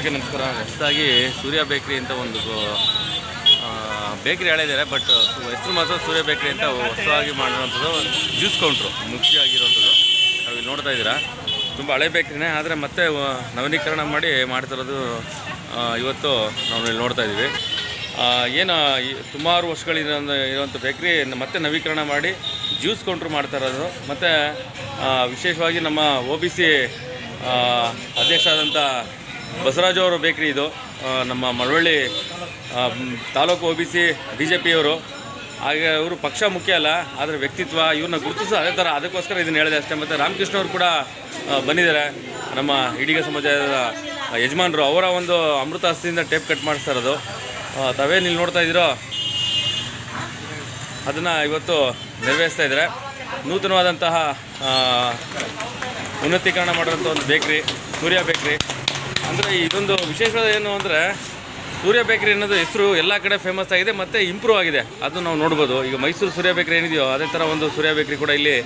ವೀಕ್ಷಕ ನಮಸ್ಕಾರ. ಹೊಸದಾಗಿ ಸೂರ್ಯ ಬೇಕ್ರಿ ಅಂತ ಒಂದು ಬೇಕ್ರಿ ಹೇಳಿದ್ದಾರೆ, ಬಟ್ ಹೆಸರು ಮಾತ್ರ ಸೂರ್ಯ ಬೇಕ್ರಿ ಅಂತ ಹೊಸದಾಗಿ ಮಾಡಿರೋಂಥದ್ದು ಜ್ಯೂಸ್ ಕೌಂಟ್ರು ಮುಖ್ಯವಾಗಿರೋಂಥದ್ದು. ನಾವು ಇಲ್ಲಿ ನೋಡ್ತಾ ಇದ್ದೀರಾ, ತುಂಬ ಹಳೆ ಬೇಕ್ರಿನೇ, ಆದರೆ ಮತ್ತೆ ನವೀಕರಣ ಮಾಡಿ ಮಾಡ್ತಿರೋದು ಇವತ್ತು ನಾವು ಇಲ್ಲಿ ನೋಡ್ತಾ ಇದ್ದೀವಿ. ಏನು ಸುಮಾರು ವರ್ಷಗಳಿರೋಂಥ ಬೇಕ್ರಿ ಮತ್ತೆ ನವೀಕರಣ ಮಾಡಿ ಜ್ಯೂಸ್ ಕೌಂಟ್ರು ಮಾಡ್ತಾ ಇರೋದು. ಮತ್ತು ವಿಶೇಷವಾಗಿ ನಮ್ಮ OBC ಅಧ್ಯಕ್ಷ ಆದಂಥ ಬಸವರಾಜು ಅವರ ಬೇಕ್ರಿ ಇದು. ನಮ್ಮ ಮಳವಳ್ಳಿ ತಾಲೂಕು OBC BJPಯವರು. ಹಾಗೆ ಇವರು ಪಕ್ಷ ಮುಖ್ಯ ಅಲ್ಲ, ಆದರೆ ವ್ಯಕ್ತಿತ್ವ ಇವ್ರನ್ನ ಗುರುತಿಸೋ ಅದೇ ಥರ, ಅದಕ್ಕೋಸ್ಕರ ಇದನ್ನು ಹೇಳಿದೆ ಅಷ್ಟೇ. ಮತ್ತು ರಾಮಕೃಷ್ಣ ಅವರು ಕೂಡ ಬಂದಿದ್ದಾರೆ, ನಮ್ಮ ಈಡಿಗ ಸಮಾಜದ ಯಜಮಾನರು. ಅವರ ಒಂದು ಅಮೃತ ಹಸ್ತಿಯಿಂದ ಟೇಪ್ ಕಟ್ ಮಾಡಿಸ್ತಾ ಇರೋದು ತಾವೇನು ಇಲ್ಲಿ ನೋಡ್ತಾ ಇದ್ದೀರೋ ಅದನ್ನು ಇವತ್ತು ನೆರವೇರಿಸ್ತಾ ಇದ್ದಾರೆ. ನೂತನವಾದಂತಹ ಉನ್ನತೀಕರಣ ಮಾಡಿರೋಂಥ ಒಂದು ಬೇಕ್ರಿ ಸೂರ್ಯ ಬೇಕ್ರಿ. ಅಂದರೆ ಇದೊಂದು ವಿಶೇಷವಾದ ಏನು ಅಂದರೆ, ಸೂರ್ಯ ಬೇಕ್ರಿ ಅನ್ನೋದು ಹೆಸರು ಎಲ್ಲ ಕಡೆ ಫೇಮಸ್ ಆಗಿದೆ ಮತ್ತು ಇಂಪ್ರೂವ್ ಆಗಿದೆ. ಅದು ನಾವು ನೋಡ್ಬೋದು. ಈಗ ಮೈಸೂರು ಸೂರ್ಯ ಬೇಕ್ರಿ ಏನಿದೆಯೋ ಅದೇ ಥರ ಒಂದು ಸೂರ್ಯ ಬೇಕ್ರಿ ಕೂಡ ಇಲ್ಲಿ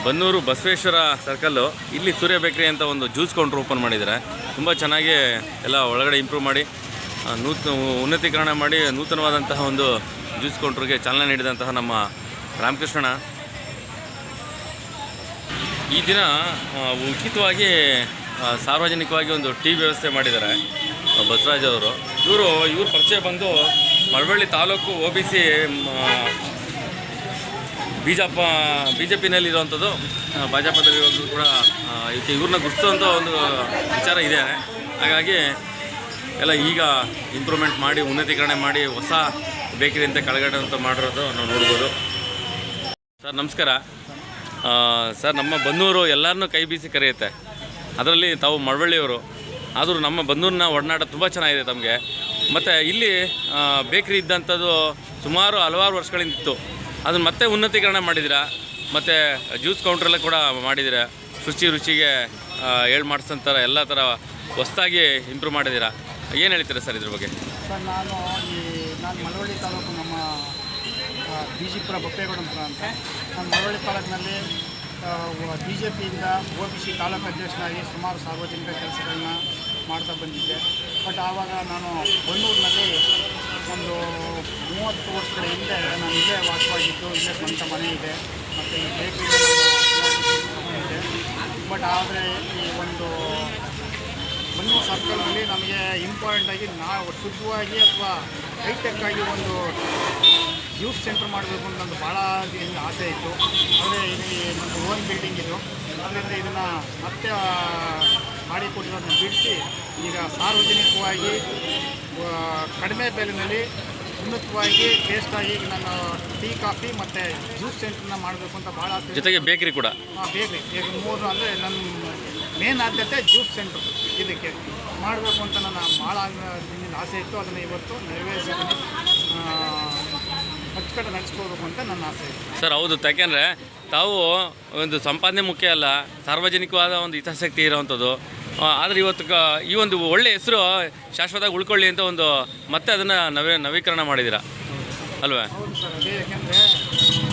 ಬನ್ನೂರು ಬಸವೇಶ್ವರ ಸರ್ಕಲ್ಲು ಇಲ್ಲಿ ಸೂರ್ಯ ಬೇಕ್ರಿ ಅಂತ ಒಂದು ಜ್ಯೂಸ್ ಕೌಂಟ್ರ್ ಓಪನ್ ಮಾಡಿದ್ದಾರೆ. ತುಂಬ ಚೆನ್ನಾಗಿ ಎಲ್ಲ ಒಳಗಡೆ ಇಂಪ್ರೂವ್ ಮಾಡಿ ಉನ್ನತೀಕರಣ ಮಾಡಿ ನೂತನವಾದಂತಹ ಒಂದು ಜ್ಯೂಸ್ ಕೌಂಟ್ರಿಗೆ ಚಾಲನೆ ನೀಡಿದಂತಹ ನಮ್ಮ ರಾಮಕೃಷ್ಣ ಈ ದಿನ ಉಚಿತವಾಗಿ ಸಾರ್ವಜನಿಕವಾಗಿ ಒಂದು ಟೀ ವ್ಯವಸ್ಥೆ ಮಾಡಿದ್ದಾರೆ ಬಸವರಾಜ್ ಅವರು. ಇವ್ರ ಪರಿಚಯ ಬಂದು ಮಳವಳ್ಳಿ ತಾಲೂಕು OBC BJPನಲ್ಲಿರುವಂಥದ್ದು, ಭಾಜಪದಲ್ಲಿ ಕೂಡ ಇವ್ರನ್ನ ಗುರುತಿಸುವಂಥ ಒಂದು ವಿಚಾರ ಇದೆ. ಹಾಗಾಗಿ ಎಲ್ಲ ಈಗ ಇಂಪ್ರೂವ್ಮೆಂಟ್ ಮಾಡಿ ಉನ್ನತೀಕರಣ ಮಾಡಿ ಹೊಸ ಬೇಕರಿ ಅಂತ ಕೆಳಗಡೆ ಅಂತ ಮಾಡಿರೋದು ನಾವು ನೋಡ್ಬೋದು. ಸರ್ ನಮಸ್ಕಾರ. ಸರ್, ನಮ್ಮ ಬನ್ನೂರು ಎಲ್ಲರನ್ನೂ ಕೈ ಬೀಸಿ ಕರೆಯುತ್ತೆ, ಅದರಲ್ಲಿ ತಾವು ಮಳವಳ್ಳಿಯವರು. ಆದರೂ ನಮ್ಮ ಬನ್ನೂರಿನ ಒಡನಾಟ ತುಂಬ ಚೆನ್ನಾಗಿದೆ ತಮಗೆ. ಮತ್ತು ಇಲ್ಲಿ ಬೇಕ್ರಿ ಇದ್ದಂಥದ್ದು ಸುಮಾರು ಹಲವಾರು ವರ್ಷಗಳಿಂದ ಇತ್ತು, ಅದನ್ನು ಮತ್ತೆ ಉನ್ನತೀಕರಣ ಮಾಡಿದ್ದೀರಾ. ಮತ್ತು ಜ್ಯೂಸ್ ಕೌಂಟ್ರೆಲ್ಲ ಕೂಡ ಮಾಡಿದ್ದೀರಾ. ರುಚಿಗೆ ಹೇಳಿ ಮಾಡಿಸೋಂಥರ ಎಲ್ಲ ಥರ ಹೊಸದಾಗಿ ಇಂಪ್ರೂವ್ ಮಾಡಿದ್ದೀರಾ. ಏನು ಹೇಳ್ತೀರಾ ಸರ್ ಇದ್ರ ಬಗ್ಗೆ? ಸರ್, ನಾನು ಮಳವಳ್ಳಿ ತಾಲೂಕು ನಮ್ಮ ಬಿಜಿಪುರ ಬಪ್ಪೇಗೌಡಪುರ ಅಂತ. ನಾನು ಮಳವಳ್ಳಿ ತಾಲೂಕಿನಲ್ಲಿ BJPಯಿಂದ OBC ತಾಲೂಕು ಅಧ್ಯಕ್ಷನಾಗಿ ಸುಮಾರು ಸಾರ್ವಜನಿಕ ಕೆಲಸಗಳನ್ನ ಮಾಡ್ತಾ ಬಂದಿದ್ದೆ. ಬಟ್ ಆವಾಗ ನಾನು ಬನ್ನೂರಿನಲ್ಲಿ ಒಂದು 30 ವರ್ಷಗಳ ಹಿಂದೆ ನಾನು ಇಲ್ಲೇ ವಾಸವಾಗಿದ್ದು, ಇಲ್ಲೇ ಸ್ವಂತ ಮನೆ ಇದೆ ಮತ್ತು ಈ ಬೇಕ್ರಿ ಇದೆ. ಬಟ್ ಆದರೆ ಈ ಒಂದು ಬನ್ನೂರು ಸರ್ಕಲ್ನಲ್ಲಿ ನಮಗೆ ಇಂಪಾರ್ಟೆಂಟಾಗಿ ನಾವು ಶುದ್ಧವಾಗಿ ಅಥವಾ ಹೈಟೆಕ್ಕಾಗಿ ಒಂದು ಜ್ಯೂಸ್ ಸೆಂಟರ್ ಮಾಡಬೇಕು ಅಂತ ನಂದು ಭಾಳ ದಿನದಿಂದ ಆಸೆ ಇತ್ತು. ಆದರೆ ಇಲ್ಲಿ ನಮ್ಮದು ಓನ್ ಬಿಲ್ಡಿಂಗ್ ಇದು, ಅದರಿಂದ ಇದನ್ನು ಮತ್ತೆ ಮಾಡಿಕೊಟ್ಟಿರೋದನ್ನ ಬಿಡಿಸಿ ಈಗ ಸಾರ್ವಜನಿಕವಾಗಿ ಕಡಿಮೆ ಬೆಲೆಯಲ್ಲಿ ಉನ್ನತವಾಗಿ ಟೇಸ್ಟಾಗಿ ನಾನು ಟೀ ಕಾಫಿ ಮತ್ತು ಜ್ಯೂಸ್ ಸೆಂಟ್ರನ್ನ ಮಾಡಬೇಕು ಅಂತ ಭಾಳ ಆಸೆ. ಜೊತೆಗೆ ಬೇಕ್ರಿ ಕೂಡ. ಬೇಕ್ರಿ ಈಗ 3 ಅಂದರೆ ನನ್ನ ಮೇನ್ ಆದ್ಯತೆ ಜ್ಯೂಸ್ ಸೆಂಟ್ರ್ ಇದಕ್ಕೆ ಮಾಡಬೇಕು ಅಂತ ನನ್ನ ಭಾಳ ದಿನದಿಂದ ಆಸೆ ಇತ್ತು. ಅದನ್ನು ಇವತ್ತು ನೆರವೇರಿಸಿದ್ದೀನಿ, ಅಚ್ಚುಕಟ್ಟು ನಡೆಸ್ಕೋಬೇಕು ಅಂತ ನನ್ನ ಆಸೆ ಇತ್ತು. ಸರ್ ಹೌದು, ಯಾಕೆಂದರೆ ತಾವು ಒಂದು ಸಂಪಾದನೆ ಮುಖ್ಯ ಅಲ್ಲ, ಸಾರ್ವಜನಿಕವಾದ ಒಂದು ಹಿತಾಸಕ್ತಿ ಇರೋವಂಥದ್ದು. ಆದರೆ ಇವತ್ತು ಈ ಒಂದು ಒಳ್ಳೆಯ ಹೆಸರು ಶಾಶ್ವತವಾಗಿ ಉಳ್ಕೊಳ್ಳಿ ಅಂತ ಒಂದು ಮತ್ತೆ ಅದನ್ನು ನವೀಕರಣ ಮಾಡಿದ್ದೀರಾ ಅಲ್ವೇ? ಹೌದು ಸರ್, ಅದೇ. ಯಾಕೆಂದರೆ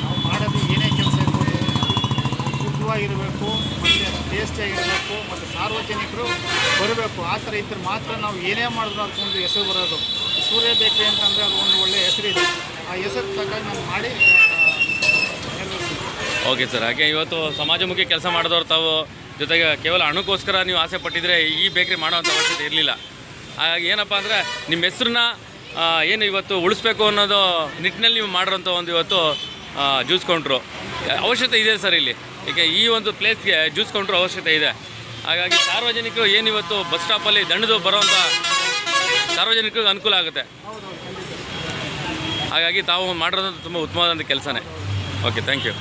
ನಾವು ಮಾಡೋದು ಏನೇ ಕೆಲಸ ಇರ್ಬೋದು, ಶುದ್ಧವಾಗಿರಬೇಕು ಮತ್ತು ಟೇಸ್ಟಿಯಾಗಿರಬೇಕು ಮತ್ತು ಸಾರ್ವಜನಿಕರು ಬರಬೇಕು. ಆ ಥರ ಇದ್ದರೆ ಮಾತ್ರ ನಾವು ಏನೇ ಮಾಡಿದ್ರು ಅದಕ್ಕೊಂದು ಹೆಸರು ಬರೋದು. ಸೂರ್ಯ ಬೇಕ್ರಿ ಅಂತಂದರೆ ಅದು ಒಂದು ಒಳ್ಳೆಯ ಹೆಸರಿದೆ. ಆ ಹೆಸರು ತಗೊಂಡು ನಾವು ಮಾಡಿ ಓಕೆ ಸರ್. ಹಾಗೆ ಇವತ್ತು ಸಮಾಜಮುಖಿ ಕೆಲಸ ಮಾಡಿದವರು ತಾವು, ಜೊತೆಗೆ ಕೇವಲ ಹಣಕ್ಕೋಸ್ಕರ ನೀವು ಆಸೆ ಪಟ್ಟಿದ್ರೆ ಈ ಬೇಕ್ರಿ ಮಾಡೋವಂಥ ಅವಶ್ಯಕತೆ ಇರಲಿಲ್ಲ. ಹಾಗಾಗಿ ಏನಪ್ಪ ಅಂದರೆ ನಿಮ್ಮ ಹೆಸ್ರನ್ನ ಏನು ಇವತ್ತು ಉಳಿಸ್ಬೇಕು ಅನ್ನೋದು ನಿಟ್ಟಿನಲ್ಲಿ ನೀವು ಮಾಡಿರೋಂಥ ಒಂದು ಇವತ್ತು ಜ್ಯೂಸ್ ಕೌಂಟ್ರು ಅವಶ್ಯಕತೆ ಇದೆ ಸರ್ ಇಲ್ಲಿ. ಏಕೆ ಈ ಒಂದು ಪ್ಲೇಸ್ಗೆ ಜ್ಯೂಸ್ ಕೌಂಟ್ರು ಅವಶ್ಯಕತೆ ಇದೆ. ಹಾಗಾಗಿ ಸಾರ್ವಜನಿಕರು ಏನು ಇವತ್ತು ಬಸ್ ಸ್ಟಾಪಲ್ಲಿ ದಂಡದು ಬರೋವಂಥ ಸಾರ್ವಜನಿಕರಿಗೆ ಅನುಕೂಲ ಆಗುತ್ತೆ. ಹಾಗಾಗಿ ತಾವು ಮಾಡಿರೋದು ತುಂಬ ಉತ್ತಮವಾದಂಥ ಕೆಲಸನೇ. Okay, thank you.